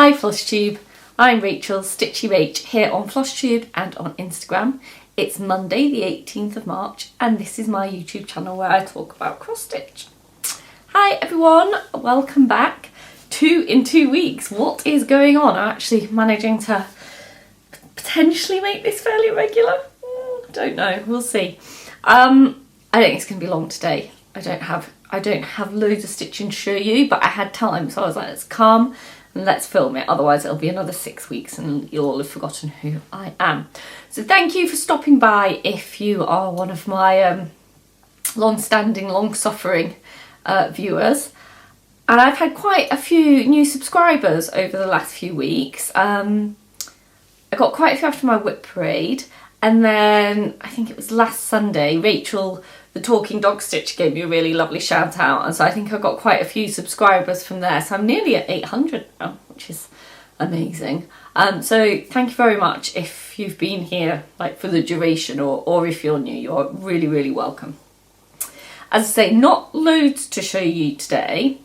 Hi Flosstube, I'm Rachel, stitch.rach here on Flosstube and on Instagram. It's Monday the 18th of March and this is my YouTube channel where I talk about cross stitch. Hi everyone, welcome back. In 2 weeks, what is going on? I'm actually managing to potentially make this fairly regular. Don't know, we'll see. I don't think it's going to be long today. I don't have loads of stitching to show you, but I had time, so I was like, let's come and let's film it. Otherwise it'll be another 6 weeks and you'll all have forgotten who I am. So thank you for stopping by if you are one of my long-standing, long-suffering viewers. And I've had quite a few new subscribers over the last few weeks. I got quite a few after my whip parade, and then I think it was last Sunday, Rachel, the Talking Dog Stitch, gave me a really lovely shout out, and so I think I got quite a few subscribers from there. So I'm nearly at 800 now, which is amazing. So thank you very much if you've been here like for the duration, or if you're new, you're really, really welcome. As I say, not loads to show you today,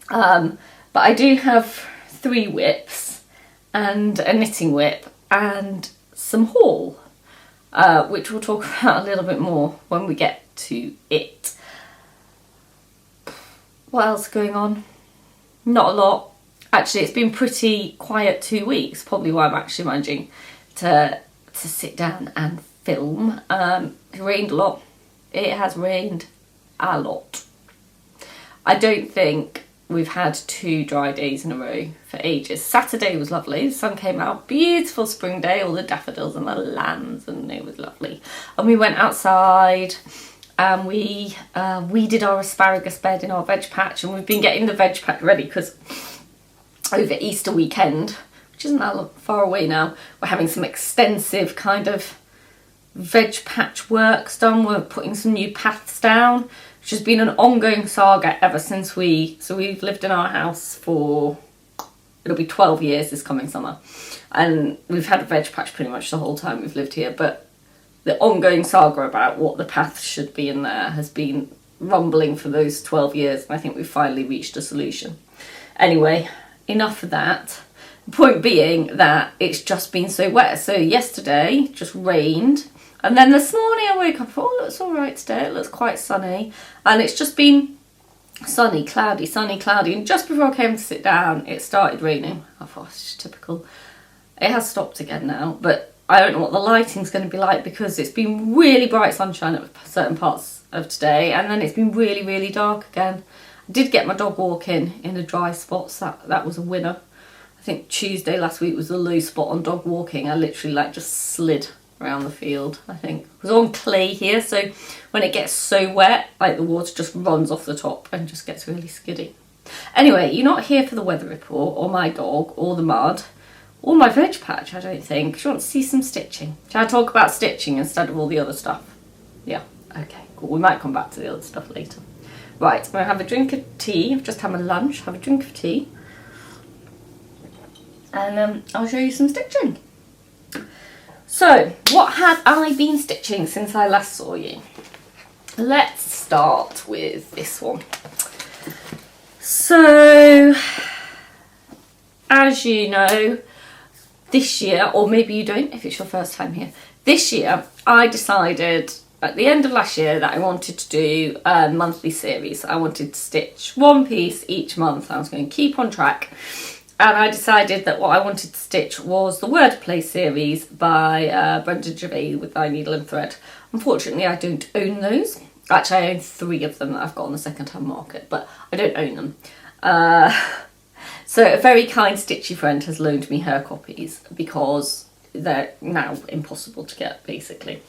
but I do have 3 whips and a knitting whip and some haul, which we'll talk about a little bit more when we get to it. What else is going on? Not a lot. Actually, it's been pretty quiet 2 weeks, probably why I'm actually managing to sit down and film. It rained a lot. It has rained a lot. I don't think we've had 2 dry days in a row for ages. Saturday was lovely, the sun came out, beautiful spring day, all the daffodils and the lands, and it was lovely. And we went outside and we weeded our asparagus bed in our veg patch, and we've been getting the veg patch ready because over Easter weekend, which isn't that far away now, we're having some extensive kind of veg patch works done. We're putting some new paths down, which has been an ongoing saga ever since we've lived in our house for, it'll be 12 years this coming summer, and we've had a veg patch pretty much the whole time we've lived here, but the ongoing saga about what the paths should be in there has been rumbling for those 12 years, and I think we've finally reached a solution. Anyway, enough of that. The point being that it's just been so wet. So yesterday just rained, and then this morning I woke up, oh, it looks all right today, it looks quite sunny, and it's just been sunny, cloudy, and just before I came to sit down it started raining. I thought, it's just typical. It has stopped again now, but I don't know what the lighting's going to be like because it's been really bright sunshine at certain parts of today, and then it's been really, really dark again. I did get my dog walking in a dry spot, so that was a winner. I think Tuesday last week was the low spot on dog walking. I literally just slid around the field. I think it was on clay here, so when it gets so wet, the water just runs off the top and just gets really skiddy. Anyway, you're not here for the weather report or my dog or the mud or my veg patch, I don't think. Do you want to see some stitching? Shall I talk about stitching instead of all the other stuff? Yeah, okay, cool. We might come back to the other stuff later. Right, I'm going to have a drink of tea. I've just had my lunch, have a drink of tea, and I'll show you some stitching. So, what have I been stitching since I last saw you? Let's start with this one. So, as you know, this year, or maybe you don't if it's your first time here, this year I decided at the end of last year that I wanted to do a monthly series. I wanted to stitch one piece each month. I was going to keep on track. And I decided that what I wanted to stitch was the Wordplay series by Brenda Gervais with Thy Needle and Thread. Unfortunately, I don't own those. Actually, I own 3 of them that I've got on the second-hand market, but I don't own them. So a very kind stitchy friend has loaned me her copies because they're now impossible to get, basically.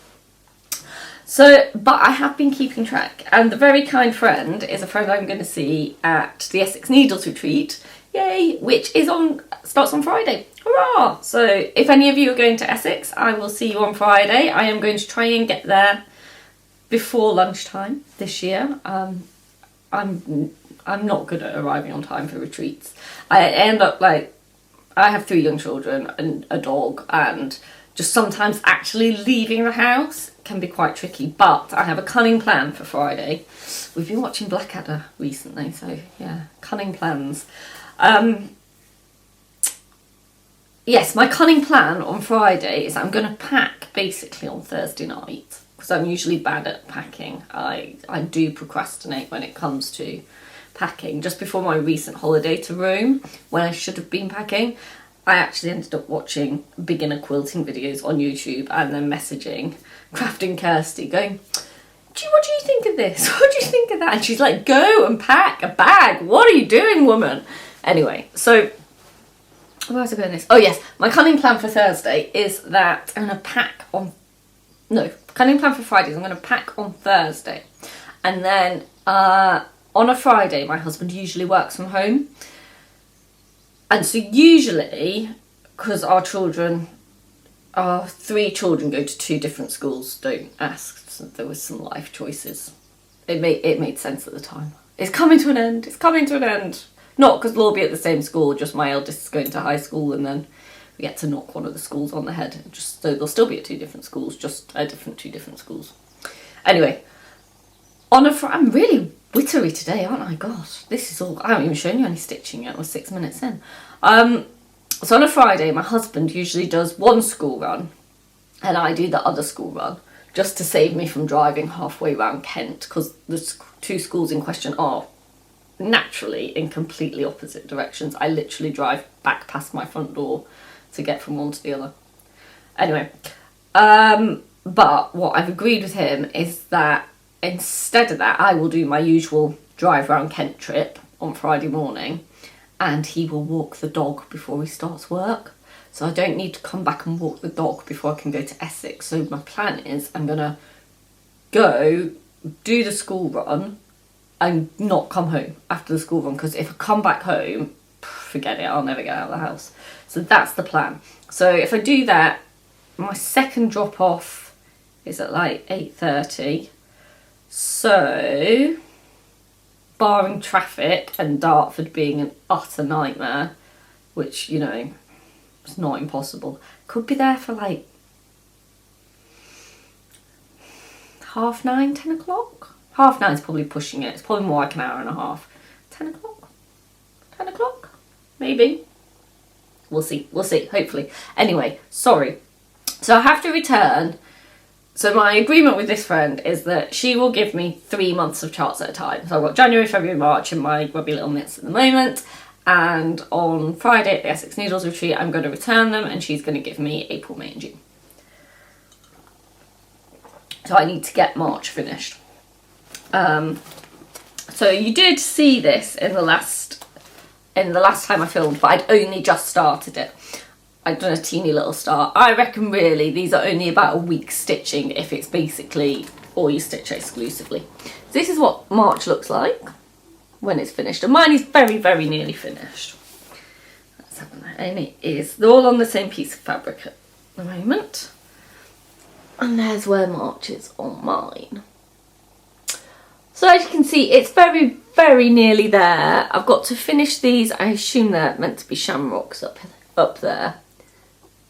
So, but I have been keeping track, and the very kind friend is a friend I'm going to see at the Essex Needles Retreat, yay, which is starts on Friday. Hurrah! So if any of you are going to Essex, I will see you on Friday. I am going to try and get there before lunchtime this year. I'm not good at arriving on time for retreats. I end up I have 3 young children and a dog, and just sometimes actually leaving the house can be quite tricky, but I have a cunning plan for Friday. We've been watching Blackadder recently, so yeah, cunning plans. yes, my cunning plan on Friday is I'm going to pack basically on Thursday night, because I'm usually bad at packing. I do procrastinate when it comes to packing. Just before my recent holiday to Rome, when I should have been packing, I actually ended up watching beginner quilting videos on YouTube and then messaging Crafting Kirsty going, what do you think of this? What do you think of that? And she's like, go and pack a bag. What are you doing, woman? Anyway, so where was I going with this? Oh yes, my cunning plan for Thursday is that I'm going to pack on... No, cunning plan for Friday is I'm going to pack on Thursday. And then on a Friday, my husband usually works from home. And so usually, because our 3 children go to 2 different schools, don't ask, so there was some life choices. It made sense at the time. It's coming to an end, it's coming to an end. Not because they'll all be at the same school, just my eldest is going to high school and then we get to knock one of the schools on the head. Just so they'll still be at 2 different schools, just a 2 different schools. Anyway, I'm really wittery today, aren't I? Gosh, this is all... I haven't even shown you any stitching yet. We're 6 minutes in. So on a Friday, my husband usually does one school run and I do the other school run, just to save me from driving halfway around Kent, because the 2 schools in question are naturally in completely opposite directions. I literally drive back past my front door to get from one to the other. Anyway, but what I've agreed with him is that instead of that, I will do my usual drive around Kent trip on Friday morning, and he will walk the dog before he starts work. So I don't need to come back and walk the dog before I can go to Essex. So my plan is I'm going to go do the school run and not come home after the school run, because if I come back home, forget it, I'll never get out of the house. So that's the plan. So if I do that, my second drop off is at like 8:30. So barring traffic and Dartford being an utter nightmare, which, you know, it's not impossible, could be there for like 9:30, 10 o'clock. 9:30 is probably pushing it. It's probably more like an hour and a half. 10 o'clock? 10 o'clock? Maybe. We'll see. We'll see, hopefully. Anyway, sorry. So I have to return. So my agreement with this friend is that she will give me 3 months of charts at a time. So I've got January, February, March in my grubby little mitts at the moment. And on Friday at the Essex Needles Retreat, I'm going to return them and she's going to give me April, May and June. So I need to get March finished. So you did see this in the last time I filmed, but I'd only just started it. I've done a teeny little start. I reckon really these are only about a week's stitching if it's basically all you stitch exclusively. So this is what March looks like when it's finished, and mine is very, very nearly finished. Let's have a look. And it is, they're all on the same piece of fabric at the moment. And there's where March is on mine. So as you can see, it's very, very nearly there. I've got to finish these. I assume they're meant to be shamrocks up there.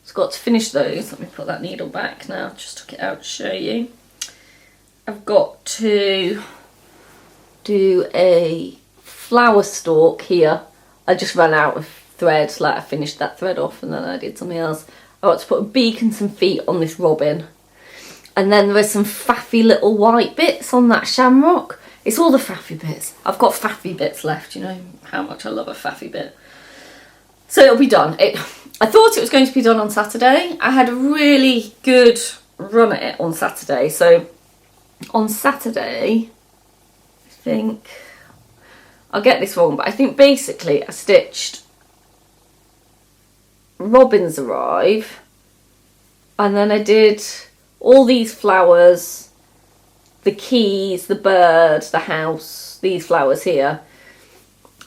So I've got to finish those. Let me put that needle back now. Just took it out to show you. I've got to do a flower stalk here. I just ran out of thread, like I finished that thread off and then I did something else. I got to put a beak and some feet on this robin. And then there are some faffy little white bits on that shamrock. It's all the faffy bits. I've got faffy bits left, you know how much I love a faffy bit. So it'll be done. I thought it was going to be done on Saturday. I had a really good run at it on Saturday. So on Saturday, I think, I'll get this wrong, but I think basically I stitched Robins Arrive, and then I did all these flowers, the keys, the bird, the house, these flowers here.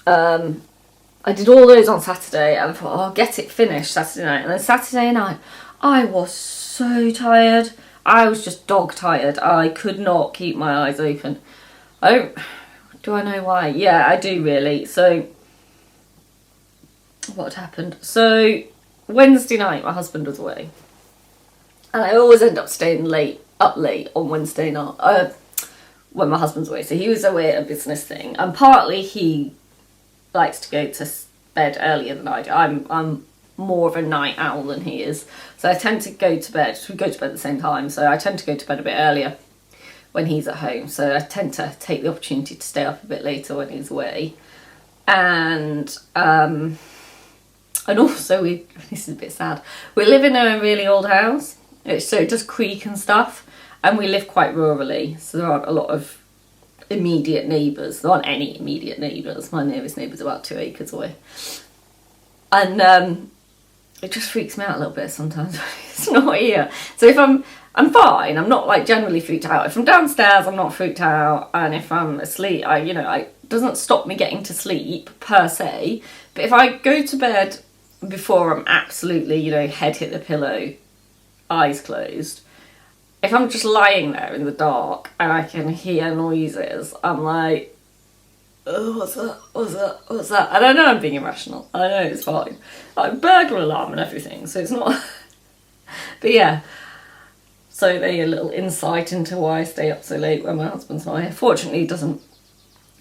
I did all those on Saturday and I thought, oh, I'll get it finished Saturday night. And then Saturday night, I was so tired. I was just dog tired. I could not keep my eyes open. Do I know why? Yeah, I do really. So, what happened? So, Wednesday night, my husband was away. And I always end up staying up late on Wednesday night when my husband's away. So he was away at a business thing, and partly he likes to go to bed earlier than I do. I'm more of a night owl than he is. So I tend to go to bed, we go to bed at the same time, so I tend to go to bed a bit earlier when he's at home. So I tend to take the opportunity to stay up a bit later when he's away. And also, this is a bit sad, we live in a really old house, so it does creak and stuff, and we live quite rurally, so there aren't a lot of immediate neighbours. There aren't any immediate neighbours. My nearest neighbour's about 2 acres away. And it just freaks me out a little bit sometimes when it's not here. So if I'm fine, I'm not like generally freaked out. If I'm downstairs, I'm not freaked out, and if I'm asleep, it doesn't stop me getting to sleep per se. But if I go to bed before I'm absolutely, head hit the pillow, eyes closed, if I'm just lying there in the dark and I can hear noises, I'm like, oh, what's that? What's that? What's that? And I know I'm being irrational. I know it's fine. Like burglar alarm and everything, so it's not. But yeah. So they're a little insight into why I stay up so late when my husband's not here. Fortunately,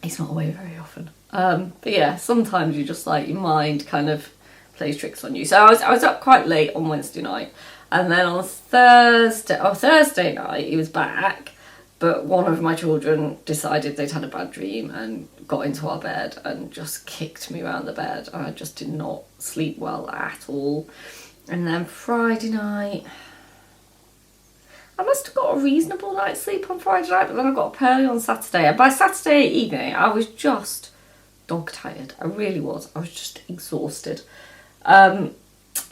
he's not away very often. But yeah, sometimes you just like your mind kind of plays tricks on you. So I was up quite late on Wednesday night, and then on Thursday night he was back, but one of my children decided they'd had a bad dream and got into our bed and just kicked me around the bed, and I just did not sleep well at all. And then Friday night, I must have got a reasonable night's sleep on Friday night, but then I got up early on Saturday. And by Saturday evening, I was just dog tired. I really was. I was just exhausted.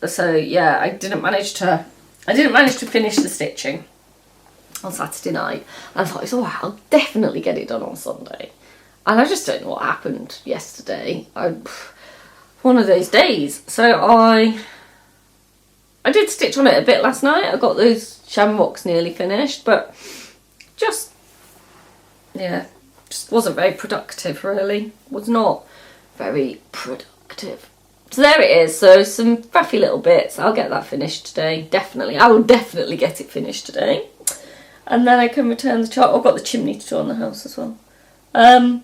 So yeah, I didn't manage to finish the stitching on Saturday night. And I thought, it's alright, I'll definitely get it done on Sunday. And I just don't know what happened yesterday. One of those days. So I did stitch on it a bit last night. I got those shamrocks nearly finished, but just wasn't very productive, really. Was not very productive. So there it is. So some faffy little bits. I'll get that finished today. Definitely. I will definitely get it finished today. And then I can return the chart. I've got the chimney to do on the house as well. Then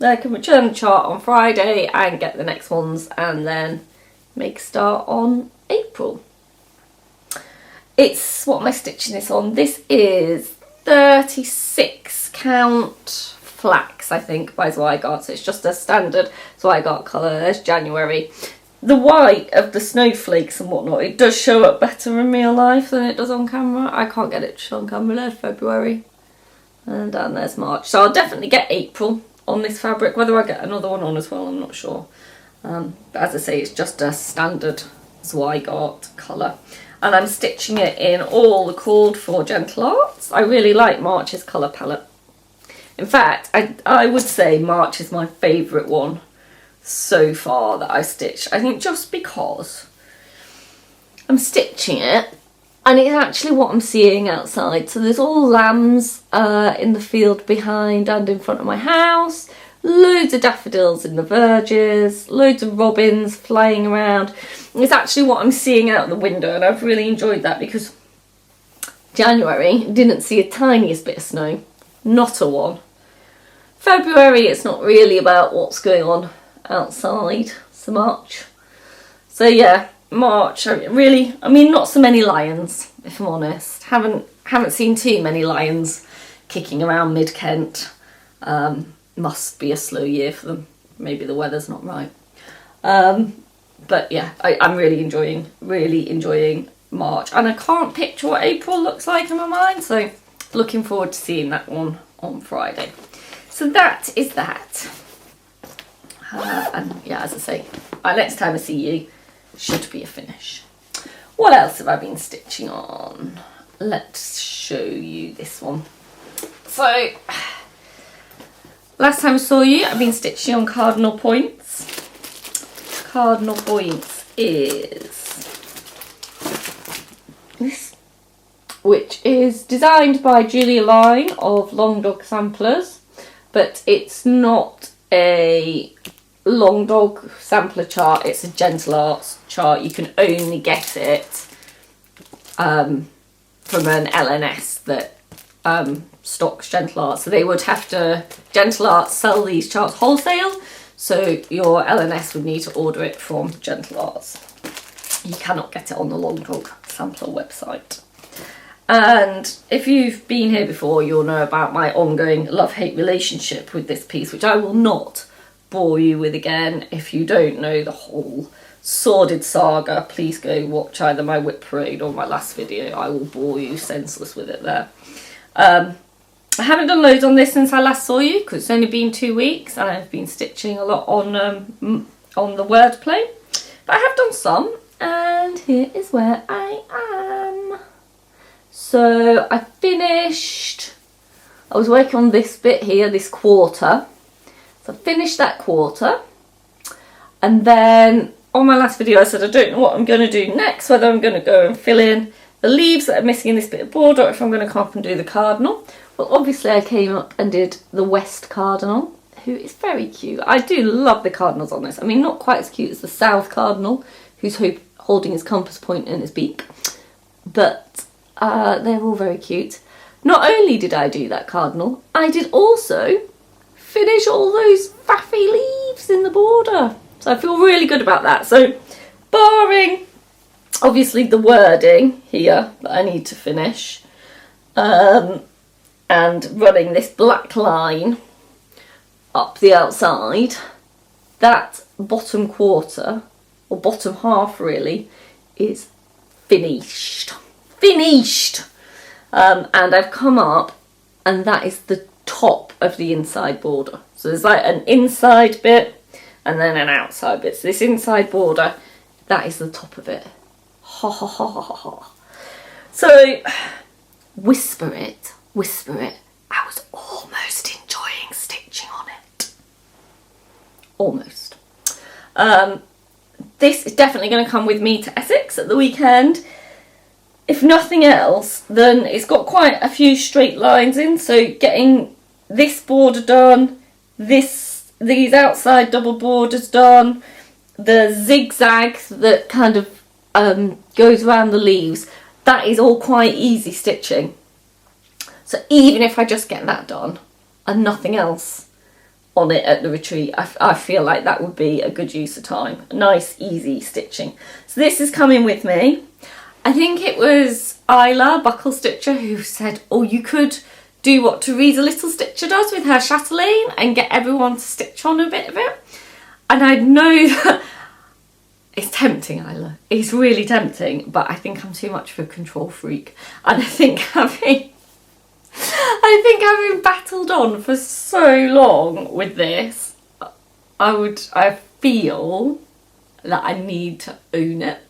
I can return the chart on Friday and get the next ones, and then make a start on April. What am I stitching this on? This is 36 count flax, I think, by Zweigart. So it's just a standard Zweigart colour. There's January. The white of the snowflakes and whatnot, it does show up better in real life than it does on camera. I can't get it to show on camera. There's February. And down there's March. So I'll definitely get April on this fabric. Whether I get another one on as well, I'm not sure. But as I say, it's just a standard Zweigart colour. And I'm stitching it in all the called for gentle arts. I really like March's colour palette. In fact, I would say March is my favourite one so far that I stitched. I think just because I'm stitching it and it's actually what I'm seeing outside. So there's all lambs in the field behind and in front of my house. Loads of daffodils in the verges, loads of robins flying around. It's actually what I'm seeing out the window, and I've really enjoyed that because January didn't see a tiniest bit of snow, not a one. February, it's not really about what's going on outside so much. So yeah, March, not so many lions, if I'm honest. Haven't seen too many lions kicking around mid-Kent. Must be a slow year for them. Maybe the weather's not right. But yeah, I'm really enjoying March. And I can't picture what April looks like in my mind. So looking forward to seeing that one on Friday. So that is that. And yeah, as I say, next time I see you, should be a finish. What else have I been stitching on? Let's show you this one. So last time I saw you, I've been stitching on cardinal points. Cardinal points is this, which is designed by Julia Line of Long Dog Samplers, but it's not a Long Dog sampler chart, it's a Gentle Arts chart. You can only get it from an LNS that stocks Gentle Arts. So they would have to, Gentle Arts sell these charts wholesale, so your LNS would need to order it from Gentle Arts. You cannot get it on the Long Dog Sampler website. And if you've been here before, you'll know about my ongoing love-hate relationship with this piece, which I will not bore you with again. If you don't know the whole sordid saga, please go watch either my whip parade or my last video. I will bore you senseless with it there. I haven't done loads on this since I last saw you, because it's only been 2 weeks, and I've been stitching a lot on the wordplay. But I have done some, and here is where I am. So I was working on this bit here, this quarter. So I finished that quarter, and then on my last video I said I don't know what I'm going to do next, whether I'm going to go and fill in the leaves that are missing in this bit of border, or if I'm going to come up and do the cardinal. Well, obviously I came up and did the West cardinal, who is very cute. I do love the cardinals on this. I mean, not quite as cute as the South cardinal, who's holding his compass point in his beak, but they're all very cute. Not only did I do that cardinal, I did also finish all those faffy leaves in the border. So I feel really good about that. So barring obviously the wording here that I need to finish, and running this black line up the outside, that bottom quarter, or bottom half really, is finished. And I've come up, and that is the top of the inside border. So there's like an inside bit and then an outside bit. So this inside border, that is the top of it. Ha ha ha ha ha. So whisper it. I was almost enjoying stitching on it. Almost. This is definitely going to come with me to Essex at the weekend. If nothing else, then it's got quite a few straight lines in, so getting this border done, these outside double borders done, the zigzag that kind of goes around the leaves, that is all quite easy stitching. So even if I just get that done and nothing else on it at the retreat, I feel like that would be a good use of time. Nice, easy stitching. So this is coming with me. I think it was Isla, Buckle Stitcher, who said, oh, you could do what Teresa Little Stitcher does with her chatelaine and get everyone to stitch on a bit of it. And I know that it's tempting, Isla. It's really tempting, but I think I'm too much of a control freak. And I think having battled on for so long with this, I feel that I need to own it.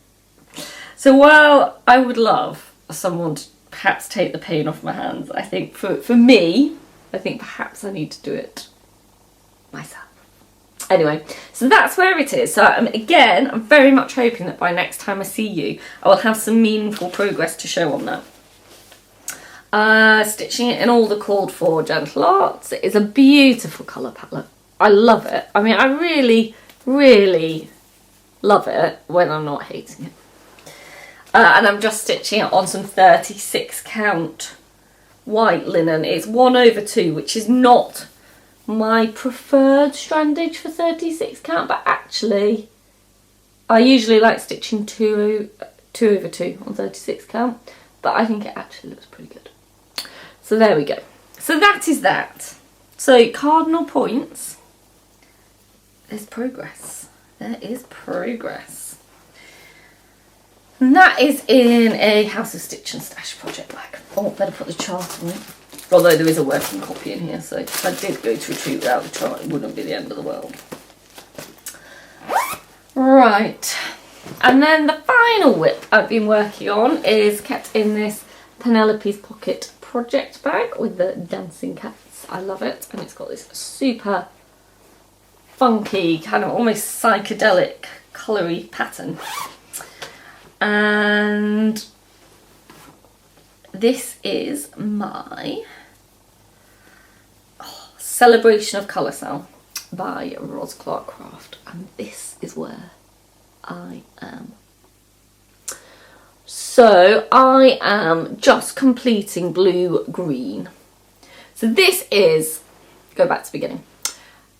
So while I would love someone to perhaps take the pain off my hands, I think for me, I think perhaps I need to do it myself. Anyway, so that's where it is. So again, I'm very much hoping that by next time I see you, I will have some meaningful progress to show on that. Stitching it in all the called for gentle arts. It is a beautiful colour palette. I love it. I mean, I really, really love it when I'm not hating it. And I'm just stitching it on some 36 count white linen. It's 1/2, which is not my preferred strandage for 36 count, but actually I usually like stitching 2/2 on 36 count, but I think it actually looks pretty good. So there we go. So that is that. So cardinal points, there's progress. There is progress. And that is in a House of Stitch and Stash project bag. Oh, better put the chart on it. Although there is a working copy in here, so if I did go to retreat without the chart, it wouldn't be the end of the world. Right. And then the final whip I've been working on is kept in this Penelope's Pocket project bag with the dancing cats. I love it. And it's got this super funky, kind of almost psychedelic, coloury pattern. And this is my Celebration of Colour Cell by Ros Clark Craft, and this is where I am. So I am just completing blue green. So this is, go back to the beginning.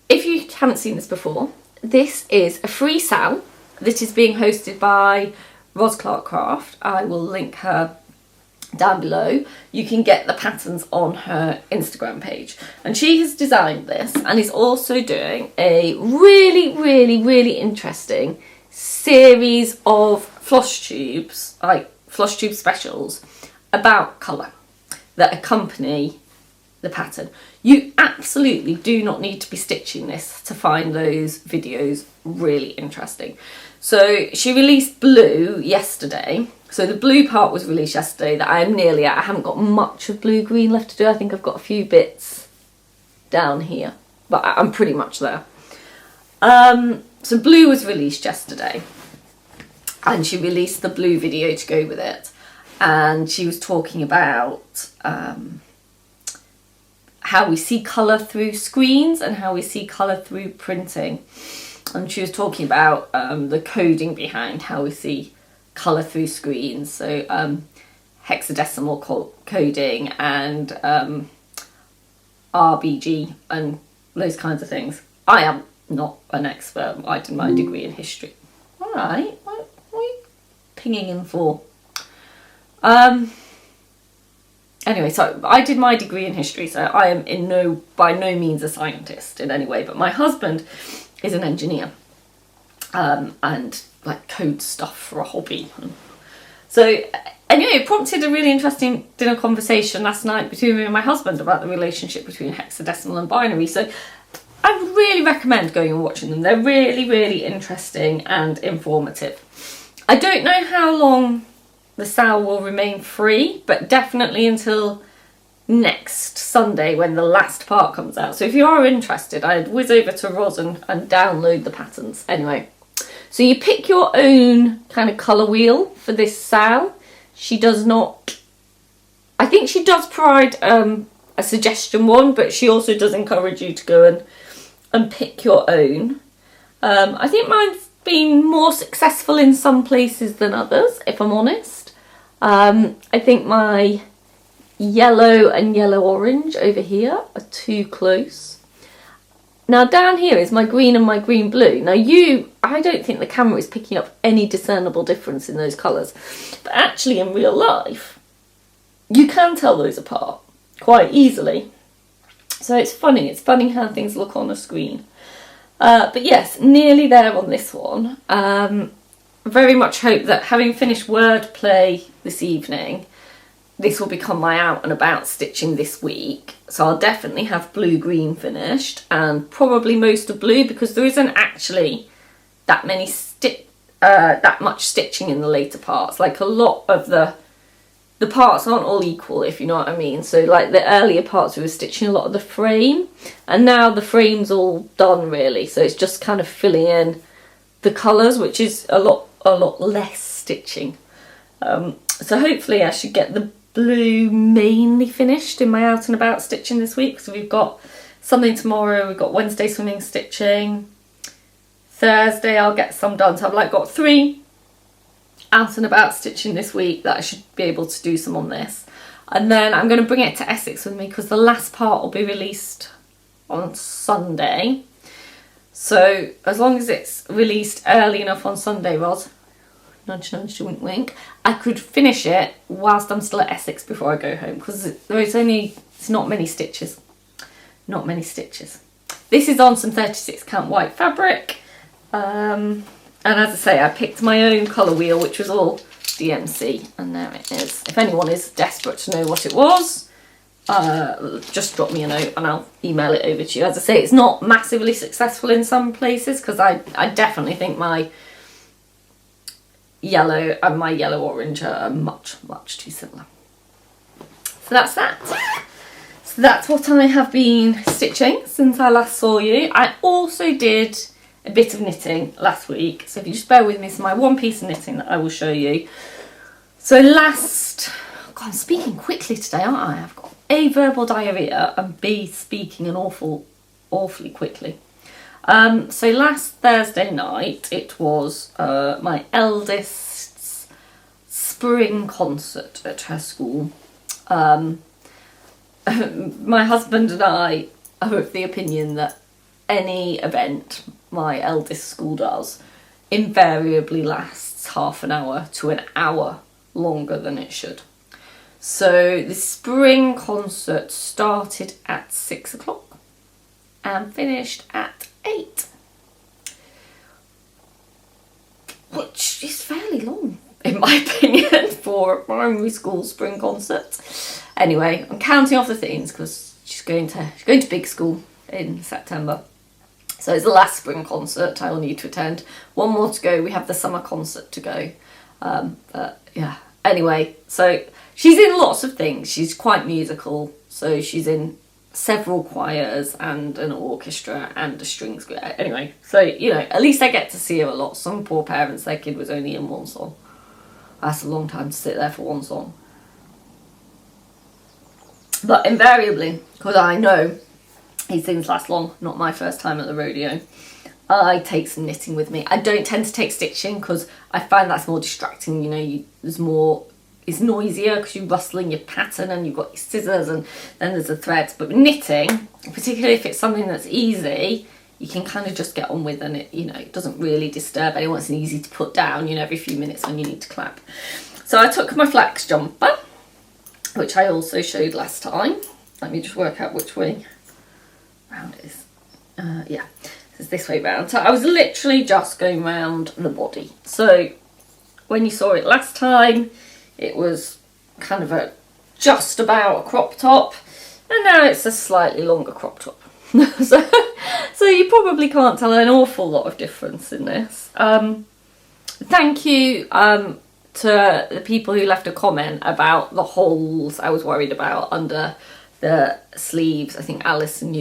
If you haven't seen this before, this is a free sale that is being hosted by Ros Clark Craft. I will link her down below. You can get the patterns on her Instagram page, and she has designed this and is also doing a really interesting series of Flosstubes, like Flosstube specials about colour that accompany the pattern. You absolutely do not need to be stitching this to find those videos really interesting. So she released blue yesterday. So the blue part was released yesterday that I am nearly at. I haven't got much of blue green left to do. I think I've got a few bits down here, but I'm pretty much there. So blue was released yesterday, and she released the blue video to go with it. And she was talking about how we see colour through screens and how we see colour through printing. And she was talking about the coding behind how we see colour through screens. So hexadecimal coding and RBG and those kinds of things. I am not an expert. I did my degree in history. All right, what are you pinging in for? Anyway, so I did my degree in history, so I am by no means a scientist in any way, but my husband is an engineer and like codes stuff for a hobby. So anyway, it prompted a really interesting dinner conversation last night between me and my husband about the relationship between hexadecimal and binary. So I would really recommend going and watching them. They're really interesting and informative. I don't know how long the sale will remain free, but definitely until next Sunday when the last part comes out. So if you are interested, I'd whiz over to Ros and download the patterns. Anyway, so you pick your own kind of colour wheel for this sale. She does not, I think she does provide a suggestion one, but she also does encourage you to go and pick your own. I think mine's been more successful in some places than others, if I'm honest. I think my yellow and yellow-orange over here are too close. Now down here is my green and my green-blue. Now I don't think the camera is picking up any discernible difference in those colours. But actually in real life, you can tell those apart quite easily. So it's funny how things look on a screen. But yes, nearly there on this one. Very much hope that having finished wordplay this evening, this will become my out and about stitching this week. So I'll definitely have blue-green finished and probably most of blue, because there isn't actually that much stitching in the later parts. Like a lot of the parts aren't all equal, if you know what I mean. So like the earlier parts we were stitching a lot of the frame, and now the frame's all done really. So it's just kind of filling in the colours, which is a lot less stitching. So hopefully I should get the blue mainly finished in my out and about stitching this week. So we've got something tomorrow, we've got Wednesday swimming stitching, Thursday I'll get some done. So I've like got 3 out and about stitching this week that I should be able to do some on this. And then I'm going to bring it to Essex with me because the last part will be released on Sunday. So as long as it's released early enough on Sunday, Ros, nudge nudge, wink wink, I could finish it whilst I'm still at Essex before I go home, because it's not many stitches. Not many stitches. This is on some 36 count white fabric. And as I say, I picked my own colour wheel, which was all DMC, and there it is. If anyone is desperate to know what it was, just drop me a note and I'll email it over to you. As I say, it's not massively successful in some places because I definitely think my yellow and my yellow-orange are much too similar. So that's that. So that's what I have been stitching since I last saw you. I also did a bit of knitting last week, so if you just bear with me, it's my one piece of knitting that I will show you. So God, I'm speaking quickly today, aren't I? I've got A, verbal diarrhea, and B, speaking an awfully quickly. So last Thursday night, it was my eldest's spring concert at her school. My husband and I are of the opinion that any event my eldest school does invariably lasts half an hour to an hour longer than it should. So the spring concert started at 6 o'clock and finished at 8, which is fairly long in my opinion for a primary school spring concert. Anyway, I'm counting off the things because she's going to big school in September. So it's the last spring concert I'll need to attend. One more to go. We have the summer concert to go. But yeah. Anyway, so she's in lots of things. She's quite musical. So she's in several choirs and an orchestra and a strings group. Anyway, so, you know, at least I get to see her a lot. Some poor parents, their kid was only in one song. That's a long time to sit there for one song. But invariably, because I know these things last long, not my first time at the rodeo, I take some knitting with me. I don't tend to take stitching because I find that's more distracting. You know, it's noisier because you're rustling your pattern and you've got your scissors and then there's the threads. But knitting, particularly if it's something that's easy, you can kind of just get on with, and it, you know, it doesn't really disturb anyone. It's easy to put down, you know, every few minutes when you need to clap. So I took my flax jumper, which I also showed last time. Let me just work out which way round it is. Yeah, it's this way round. So I was literally just going round the body. So when you saw it last time, it was kind of just about a crop top, and now it's a slightly longer crop top. So you probably can't tell an awful lot of difference in this. Thank you to the people who left a comment about the holes I was worried about under the sleeves. I think Alison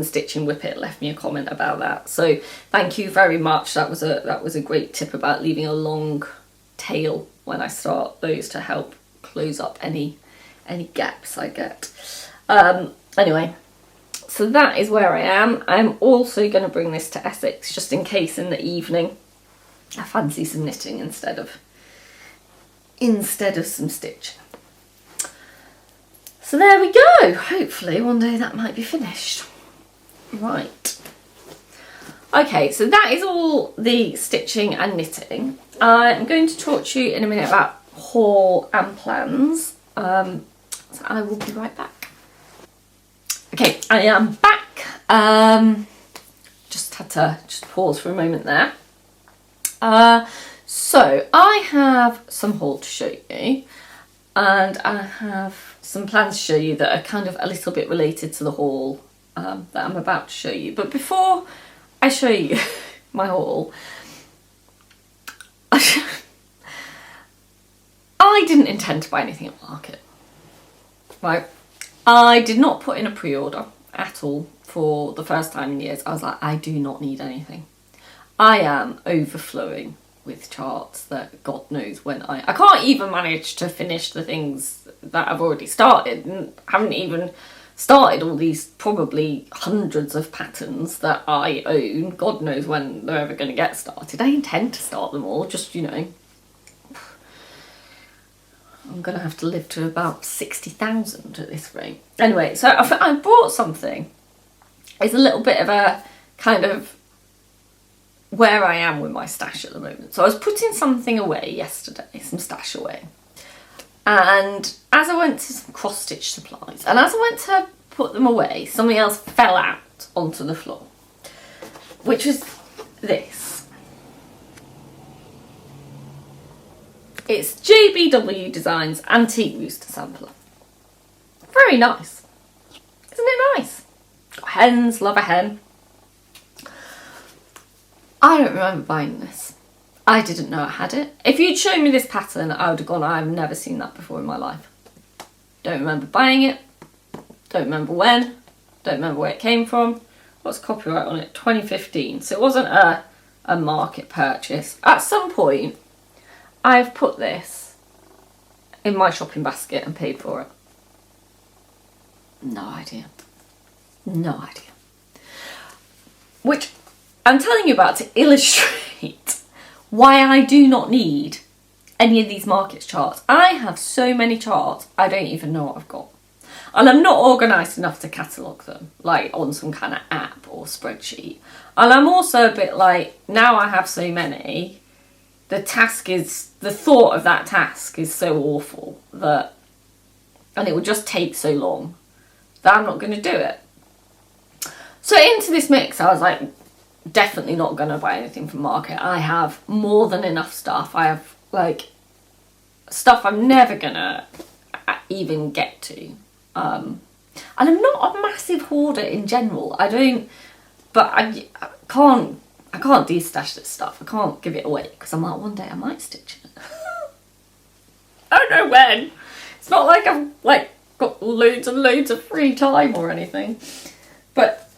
Stitching Whippet left me a comment about that. So thank you very much. That was a great tip about leaving a long tail when I start those to help close up any gaps I get. Anyway, so that is where I am. I'm also going to bring this to Essex just in case in the evening I fancy some knitting instead of some stitching. So there we go. Hopefully one day that might be finished. Right. Okay, so that is all the stitching and knitting. I'm going to talk to you in a minute about haul and plans. So I will be right back. Okay, I am back. Just had to pause for a moment there. So I have some haul to show you, and I have some plans to show you that are kind of a little bit related to the haul that I'm about to show you. But before I show you my haul, I didn't intend to buy anything at market, right? I did not put in a pre-order at all for the first time in years. I was like, I do not need anything. I am overflowing with charts that God knows when I can't even manage to finish the things that I've already started, and haven't even started all these probably hundreds of patterns that I own. God knows when they're ever going to get started. I intend to start them all, just, you know, I'm going to have to live to about 60,000 at this rate. Anyway, so I bought something. It's a little bit of a kind of where I am with my stash at the moment. So I was putting something away yesterday, some stash away. And as I went to some cross-stitch supplies, and as I went to put them away, something else fell out onto the floor, which was this. It's JBW Designs Antique Rooster Sampler. Very nice. Isn't it nice? Got hens, love a hen. I don't remember buying this. I didn't know I had it. If you'd shown me this pattern, I would have gone, I've never seen that before in my life. Don't remember buying it. Don't remember when. Don't remember where it came from. What's copyright on it? 2015. So it wasn't a market purchase. At some point, I've put this in my shopping basket and paid for it. No idea. No idea. Which I'm telling you about to illustrate why I do not need any of these markets charts. I have so many charts, I don't even know what I've got. And I'm not organised enough to catalogue them, like on some kind of app or spreadsheet. And I'm also a bit like, now I have so many, the thought of that task is so awful that, and it would just take so long that I'm not going to do it. So into this mix, I was like, definitely not going to buy anything from Market. I have more than enough stuff. I have like stuff I'm never going to even get to. And I'm not a massive hoarder in general. I can't destash this stuff. I can't give it away because I'm like, one day I might stitch it. I don't know when. It's not like I've like got loads and loads of free time or anything. But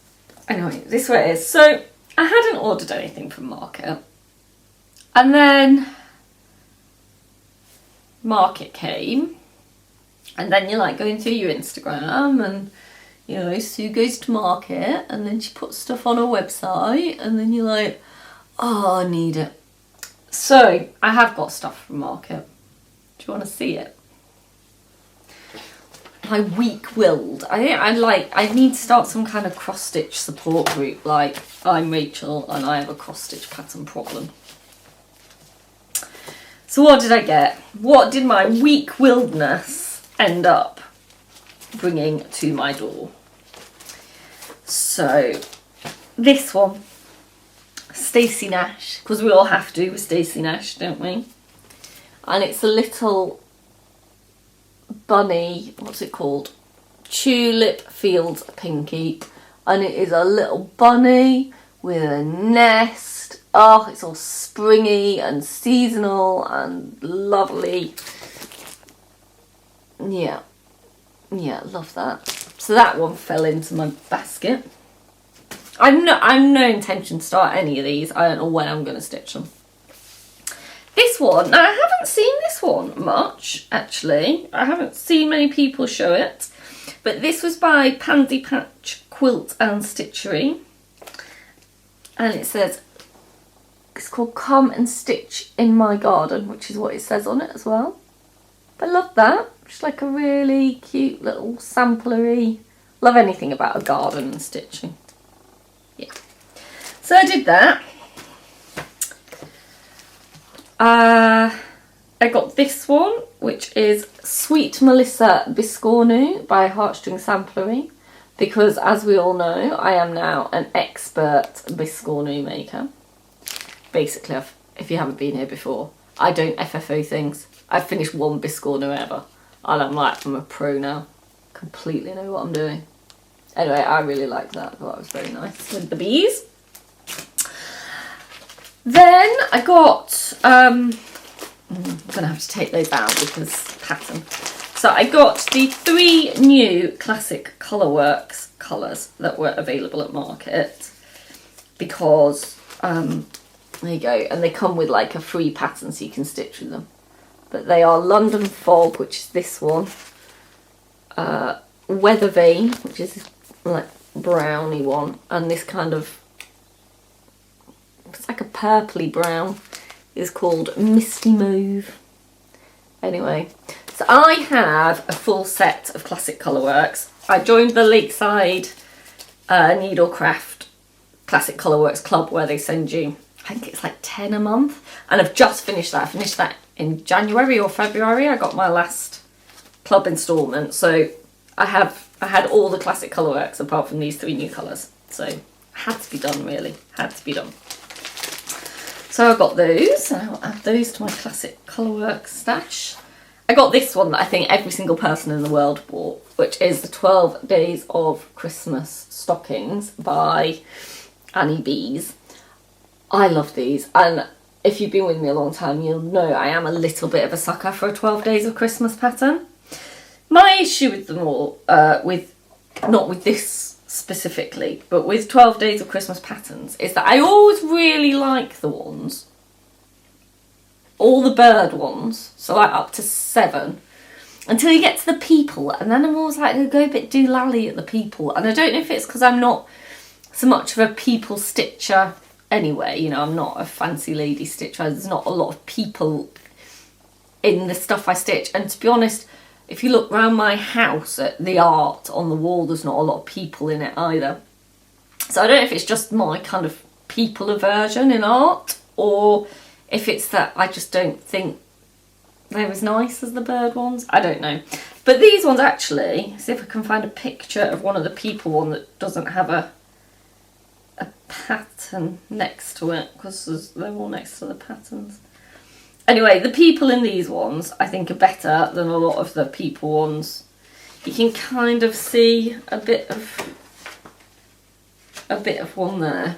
anyway, this is what it is. So I hadn't ordered anything from Market. And then Market came. And then you're like going through your Instagram and, you know, Sue goes to Market and then she puts stuff on her website and then you're like, oh, I need it. So I have got stuff from Market. Do you want to see it? My weak-willed. I need to start some kind of cross-stitch support group. Like, I'm Rachel and I have a cross-stitch pattern problem. So what did I get? What did my weak-willedness end up bringing to my door? So this one, Stacey Nash, because we all have to with Stacey Nash, don't we? And it's a little bunny, what's it called? Tulip Fields Pinky. And it is a little bunny with a nest. Oh, it's all springy and seasonal and lovely. Yeah, love that. So that one fell into my basket. I'm no intention to start any of these. I don't know when I'm going to stitch them. This one, now I haven't seen this one much, actually. I haven't seen many people show it. But this was by Pansy Patch Quilt and Stitchery. And it says, it's called Come and Stitch in My Garden, which is what it says on it as well. I love that. Just like a really cute little samplery. Love anything about a garden and stitching. Yeah. So I did that. I got this one, which is Sweet Melissa Biscornu by Heartstring Samplery. Because as we all know, I am now an expert Biscornu maker. Basically, if you haven't been here before, I don't FFO things. I've finished one Biscornu ever. And I'm a pro now. Completely know what I'm doing. Anyway, I really liked that. I thought it was very nice with the bees. Then I got, I'm going to have to take those out because pattern. So I got the 3 new classic Colourworks colours that were available at Market. Because, there you go. And they come with like a free pattern so you can stitch with them. But they are London Fog, which is this one. Weather Vane, which is this like browny one. And this kind of, it's like a purpley brown, is called Misty Mauve. Anyway, so I have a full set of classic Colourworks. I joined the Lakeside Needlecraft Classic Colourworks Club where they send you, I think it's like 10 a month. And I've just finished that. I finished that in January or February. I got my last club instalment. So I had all the classic Colourworks apart from these 3 new colours. So it had to be done, really. Had to be done. So I got those. And I'll add those to my classic Colourworks stash. I got this one that I think every single person in the world bought, which is the 12 Days of Christmas Stockings by Annie Bees. I love these, and if you've been with me a long time, you'll know I am a little bit of a sucker for a 12 Days of Christmas pattern. My issue with them all, not with this specifically, but with 12 Days of Christmas patterns, is that I always really like the ones, all the bird ones, so like up to 7, until you get to the people, and then I'm always like, I go a bit doolally at the people, and I don't know if it's because I'm not so much of a people stitcher anyway, you know, I'm not a fancy lady stitcher, there's not a lot of people in the stuff I stitch, and to be honest, if you look around my house at the art on the wall, there's not a lot of people in it either. So I don't know if it's just my kind of people aversion in art, or if it's that I just don't think they're as nice as the bird ones. I don't know. But these ones actually, see if I can find a picture of one of the people one that doesn't have a pattern next to it, because they're all next to the patterns. Anyway, the people in these ones I think are better than a lot of the people ones. You can kind of see a bit of one there.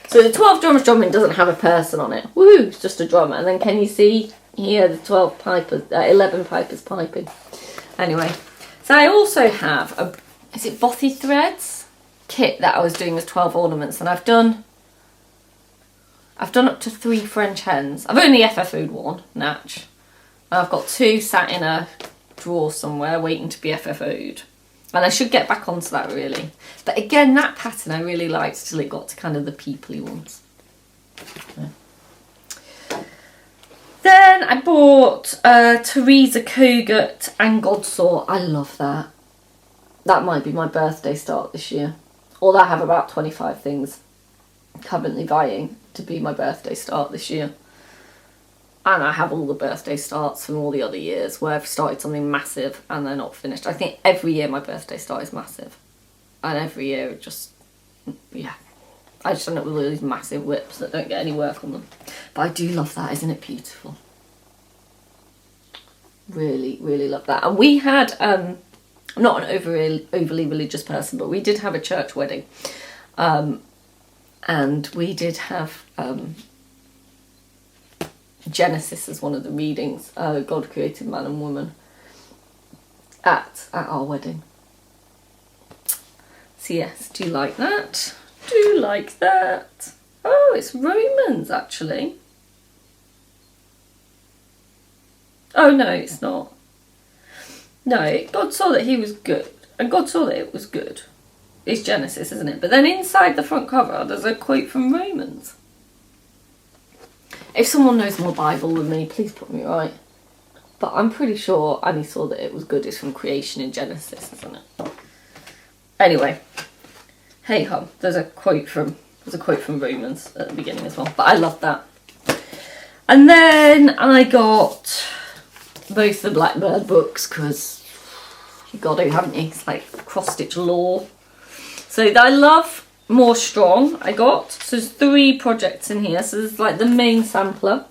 So the 12 drummers drumming doesn't have a person on it. Woohoo! It's just a drummer. And then can you see here the 11 pipers piping? Anyway, so I also have is it Bothy Threads kit that I was doing with 12 ornaments, and I've done up to 3 French hens. I've only FFO'd one, Natch. And I've got 2 sat in a drawer somewhere waiting to be FFO'd. And I should get back onto that really. But again, that pattern I really liked till it got to kind of the peoply ones. Yeah. Then I bought Teresa Kogut and Godsaw. I love that. That might be my birthday start this year. Although I have about 25 things currently vying to be my birthday start this year. And I have all the birthday starts from all the other years where I've started something massive and they're not finished. I think every year my birthday start is massive. And every year it just, yeah. I just end up with all these massive whips that don't get any work on them. But I do love that, isn't it beautiful? Really, really love that. And we had, I'm not an overly religious person, but we did have a church wedding. And we did have Genesis as one of the readings, God created man and woman, at our wedding. So yes, do you like that? Do you like that? Oh, it's Romans actually. Oh no, it's not. No, God saw that he was good, and God saw that it was good. It's Genesis, isn't it? But then inside the front cover, there's a quote from Romans. If someone knows more Bible than me, please put me right. But I'm pretty sure and he saw that it was good is from creation in Genesis, isn't it? Anyway, hey ho, there's a quote from Romans at the beginning as well. But I love that. And then I got both the Blackbird books because you got to, haven't you? It's like cross-stitch lore. So I love More Strong I got. So there's 3 projects in here. So there's like the main sampler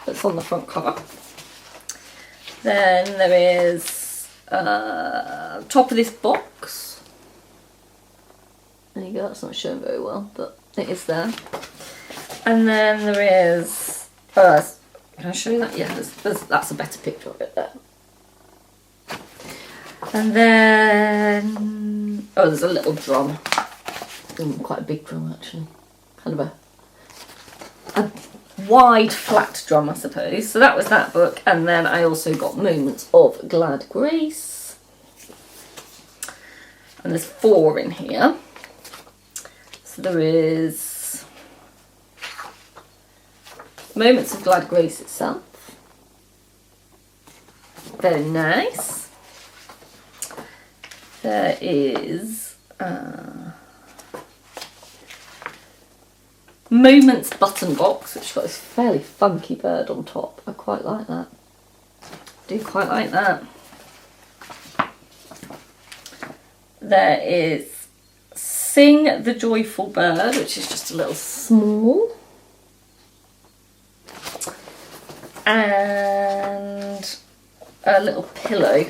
that's on the front cover. Then there is top of this box. There you go, that's not shown very well, but it is there. And then there is, can I show you that? Yeah, that's a better picture of it there. And then, there's a little drum. Quite a big drum actually. Kind of a wide flat drum I suppose. So that was that book. And then I also got Moments of Glad Grace. And there's 4 in here. So there is Moments of Glad Grace itself. Very nice. There is Moments button box, which has got this fairly funky bird on top. I quite like that. Do quite like that. There is Sing the Joyful Bird, which is just a little small. And a little pillow,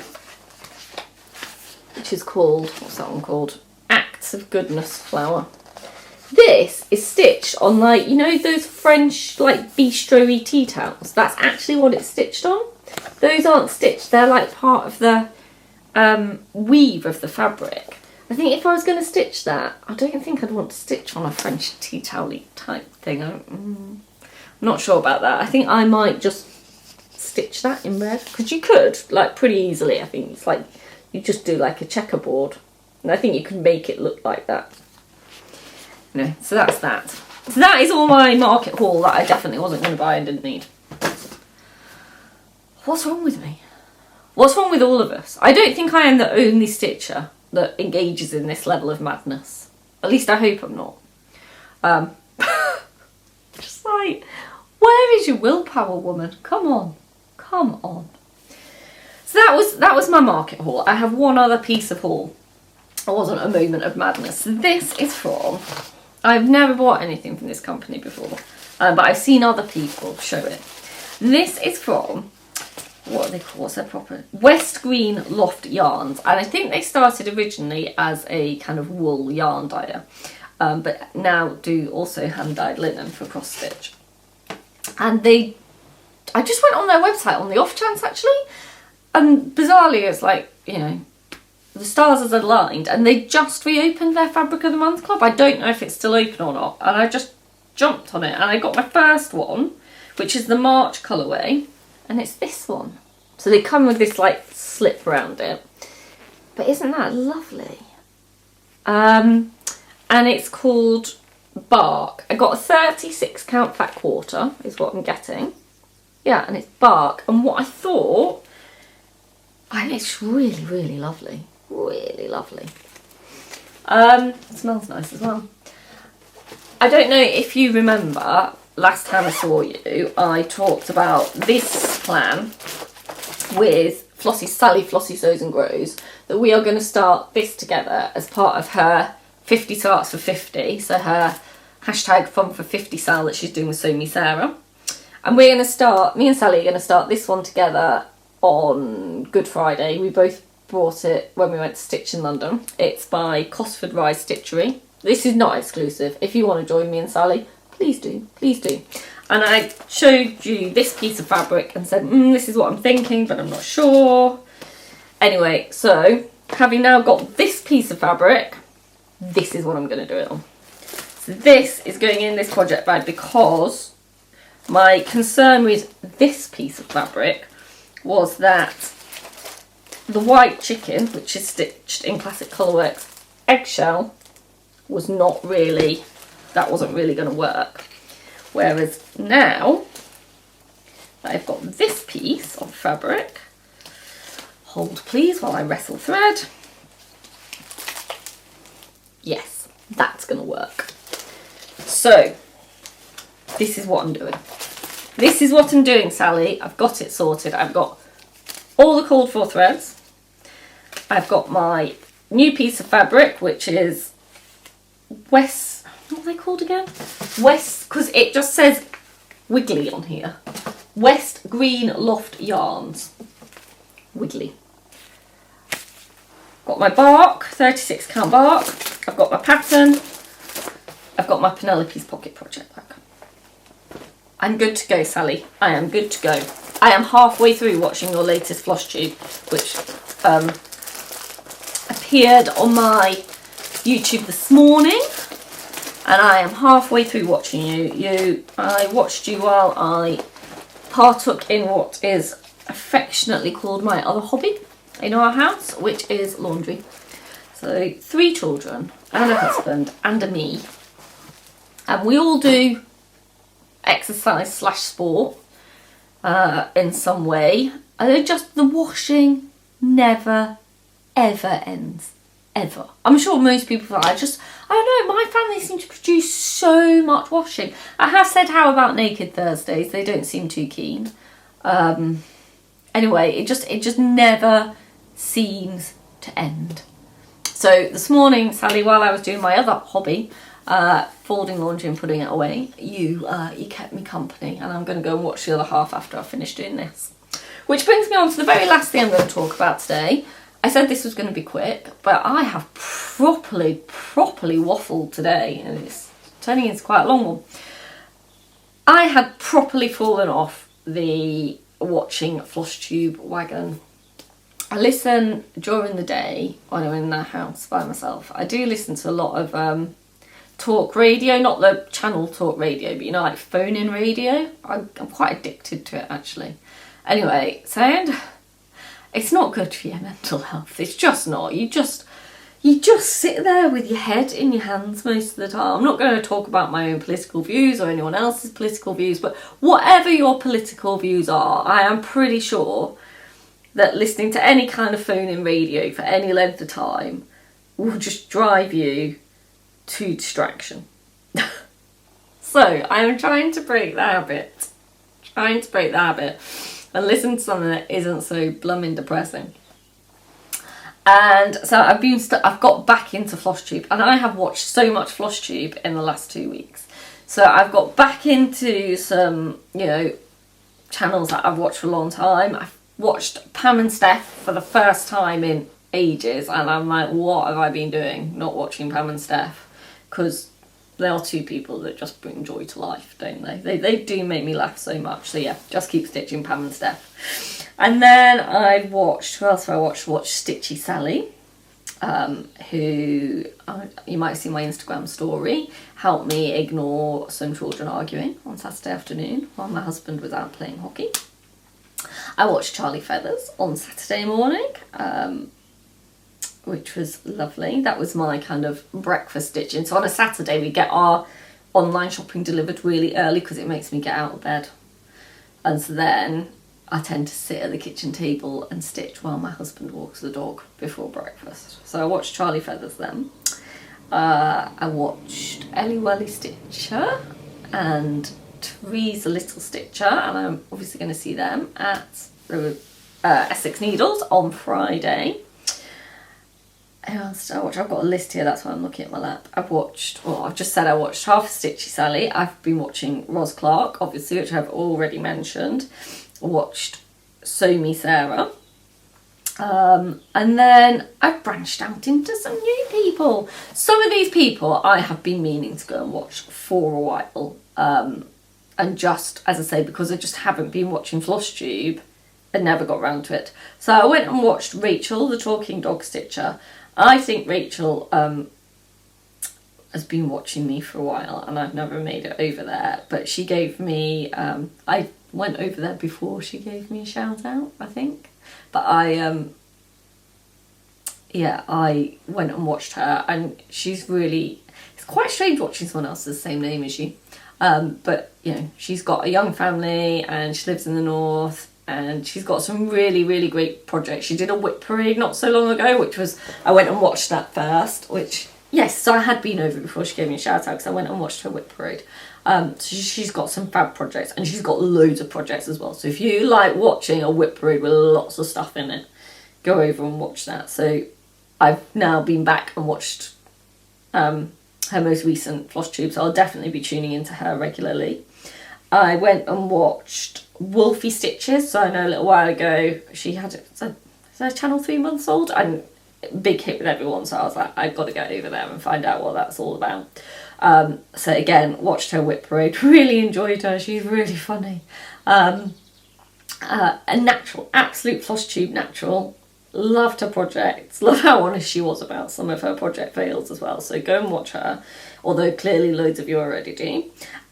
which is called, what's that one called? Acts of Goodness flower. This is stitched on, like, you know those French like bistro-y tea towels? That's actually what it's stitched on. Those aren't stitched, they're like part of the weave of the fabric. I think if I was going to stitch that, I don't think I'd want to stitch on a French tea towel-y type thing. I'm not sure about that. I think I might just stitch that in red, because you could, like, pretty easily. I think it's like you just do like a checkerboard, and I think you can make it look like that. You know, so that's that. So that is all my market haul that I definitely wasn't going to buy and didn't need. What's wrong with me? What's wrong with all of us? I don't think I am the only stitcher that engages in this level of madness. At least I hope I'm not. Just It's like, where is your willpower, woman? Come on, come on. So that was my market haul. I have one other piece of haul. It wasn't a moment of madness. So this is from, I've never bought anything from this company before, but I've seen other people show it. This is from, what are they called? What's their proper? West Green Loft Yarns. And I think they started originally as a kind of wool yarn dyer, but now do also hand-dyed linen for cross stitch. And I just went on their website on the off chance actually, and bizarrely it's like, you know, the stars has aligned, and they just reopened their Fabric of the Month club. I don't know if it's still open or not, and I just jumped on it, and I got my first one, which is the March colourway, and it's this one. So they come with this like slip around it, but isn't that lovely? And it's called Bark. I got a 36 count fat quarter is what I'm getting. Yeah, and it's Bark, and what I thought, and it's really, really lovely. Really lovely. It smells nice as well. I don't know if you remember, last time I saw you, I talked about this plan with Sally Flossie Sews and Grows, that we are going to start this together as part of her 50 Starts for 50, so her hashtag Fun for 50 sale that she's doing with Sew Me Sarah. And we're going to start, me and Sally are going to start this one together on Good Friday. We both bought it when we went to Stitch in London. It's by Cosford Rise Stitchery. This is not exclusive. If you want to join me and Sally, please do, please do. And I showed you this piece of fabric and said, this is what I'm thinking, but I'm not sure. Anyway, so having now got this piece of fabric, this is what I'm going to do it on. So this is going in this project bag because my concern with this piece of fabric was that the white chicken, which is stitched in Classic Colourworks eggshell, was not really, that wasn't really going to work. Whereas now that I've got this piece of fabric, hold please while I wrestle thread. Yes, that's going to work. So this is what I'm doing. This is what I'm doing, Sally. I've got it sorted. I've got all the called for threads. I've got my new piece of fabric, which is West, what are they called again? West, because it just says Wiggly on here. West Green Loft Yarns. Wiggly. Got my bark, 36 count bark. I've got my pattern. I've got my Penelope's Pocket Project bag. I'm good to go, Sally. I am good to go. I am halfway through watching your latest Flosstube, which appeared on my YouTube this morning, and I am halfway through watching you. I watched you while I partook in what is affectionately called my other hobby in our house, which is laundry. So 3 children and a husband and a me, and we all do exercise / sport in some way. And just the washing never ever ends, ever. I'm sure most people, I don't know, my family seem to produce so much washing. I have said how about Naked Thursdays, they don't seem too keen. Anyway, it just never seems to end. So this morning, Sally, while I was doing my other hobby, folding laundry and putting it away, you kept me company, and I'm going to go and watch the other half after I finish doing this. Which brings me on to the very last thing I'm going to talk about today. I said this was going to be quick, but I have properly waffled today, and it's turning into quite a long one. I had properly fallen off the watching Flosstube wagon. I listen during the day when I'm in the house by myself. I do listen to a lot of talk radio, not the channel talk radio, but you know, like phone-in radio. I'm quite addicted to it, actually. Anyway, it's not good for your mental health. It's just not. You just sit there with your head in your hands most of the time. I'm not going to talk about my own political views or anyone else's political views, but whatever your political views are, I am pretty sure that listening to any kind of phone-in radio for any length of time will just drive you to distraction. So I am trying to break the habit. And listen to something that isn't so blooming depressing. And so I've got back into Flosstube, and I have watched so much Flosstube in the last 2 weeks. So I've got back into some, you know, channels that I've watched for a long time. I've watched Pam and Steph for the first time in ages, and I'm like, what have I been doing not watching Pam and Steph? Because they are two people that just bring joy to life, don't they? They do make me laugh so much. So yeah, just keep stitching Pam and Steph. And then I watched, who else have I watched? Watched Stitchy Sally, who, you might see my Instagram story, helped me ignore some children arguing on Saturday afternoon while my husband was out playing hockey. I watched Charlie Feathers on Saturday morning, which was lovely. That was my kind of breakfast stitching. So on a Saturday we get our online shopping delivered really early because it makes me get out of bed. And so then I tend to sit at the kitchen table and stitch while my husband walks the dog before breakfast. So I watched Charlie Feathers then. I watched Ellie Welly Stitcher and Teresa Little Stitcher, and I'm obviously going to see them at Essex Needles on Friday. Who else did I watch? I've got a list here, that's why I'm looking at my lap. I've just said I watched half of Stitchy Sally. I've been watching Ros Clark, obviously, which I've already mentioned. I watched Sew Me Sarah. And then I've branched out into some new people. Some of these people I have been meaning to go and watch for a while. And just, as I say, because I just haven't been watching Flosstube, I never got round to it. So I went and watched Rachel, the Talking Dog Stitcher. I think Rachel has been watching me for a while, and I've never made it over there. But she gave me, I went over there before she gave me a shout out, I think. But I went and watched her, and she's really, it's quite strange watching someone else with the same name as you. But, you know, she's got a young family and she lives in the north. And she's got some really, really great projects. She did a whip parade not so long ago, which was, I went and watched that first, which, yes, so I had been over before she gave me a shout out because I went and watched her whip parade. So she's got some fab projects, and she's got loads of projects as well. So if you like watching a whip parade with lots of stuff in it, go over and watch that. So I've now been back and watched her most recent Flosstube, so I'll definitely be tuning into her regularly. I went and watched Wolfie Stitches. So I know a little while ago she had is her channel 3 months old? I'm big hit with everyone, so I was like, I've got to get over there and find out what that's all about. So again, watched her whip parade, really enjoyed her, she's really funny. A natural, absolute Flosstube natural. Loved her projects, love how honest she was about some of her project fails as well, so go and watch her, although clearly loads of you already do.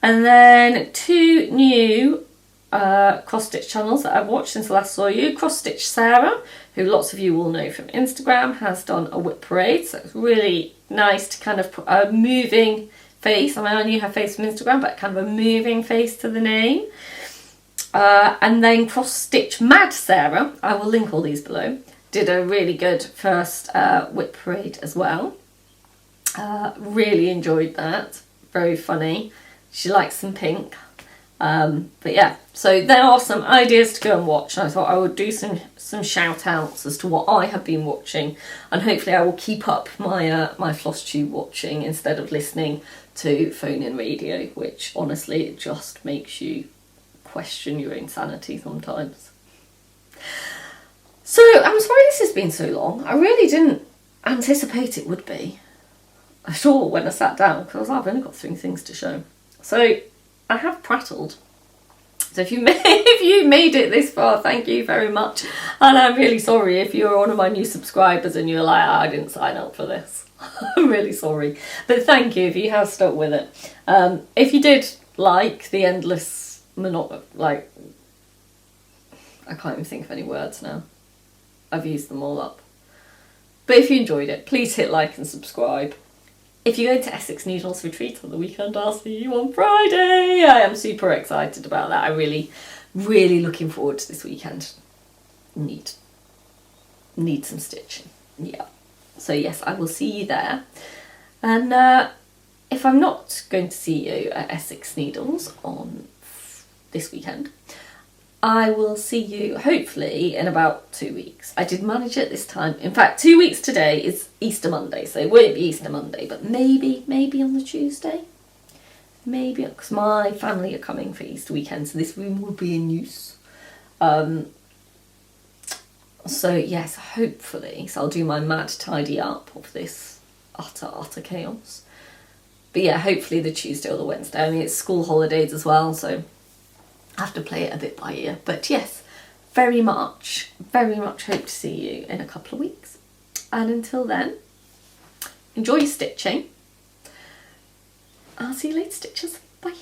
And then 2 new cross stitch channels that I've watched since I last saw you. Cross Stitch Sarah, who lots of you will know from Instagram, has done a whip parade, so it's really nice to kind of put a moving face. I mean, I knew her face from Instagram, but kind of a moving face to the name. And then Cross Stitch Mad Sarah, I will link all these below, did a really good first whip parade as well. Really enjoyed that, very funny. She likes some pink. But yeah, so there are some ideas to go and watch, and I thought I would do some shout outs as to what I have been watching, and hopefully I will keep up my my Flosstube watching instead of listening to phone-in radio, which honestly it just makes you question your own sanity sometimes. So I'm sorry this has been so long. I really didn't anticipate it would be at all when I sat down, because I've only got 3 things to show. So I have prattled. So if you made it this far, thank you very much. And I'm really sorry if you're one of my new subscribers and you're like, I didn't sign up for this. I'm really sorry. But thank you if you have stuck with it. If you did like the endless I can't even think of any words now. I've used them all up. But if you enjoyed it, please hit like and subscribe. If you go to Essex Needles Retreat on the weekend, I'll see you on Friday. I am super excited about that. I'm really, really looking forward to this weekend. Need some stitching. Yeah. So yes, I will see you there. And if I'm not going to see you at Essex Needles on this weekend, I will see you hopefully in about 2 weeks. I did manage it this time. In fact, 2 weeks today is Easter Monday, so it won't be Easter Monday, but maybe on the Tuesday. Maybe, because my family are coming for Easter weekend, so this room will be in use. So yes, hopefully, so I'll do my mad tidy up of this utter chaos. But yeah, hopefully the Tuesday or the Wednesday. I mean, it's school holidays as well, so I have to play it a bit by ear. But yes, very much hope to see you in a couple of weeks. And until then, enjoy your stitching. I'll see you later, stitchers. Bye.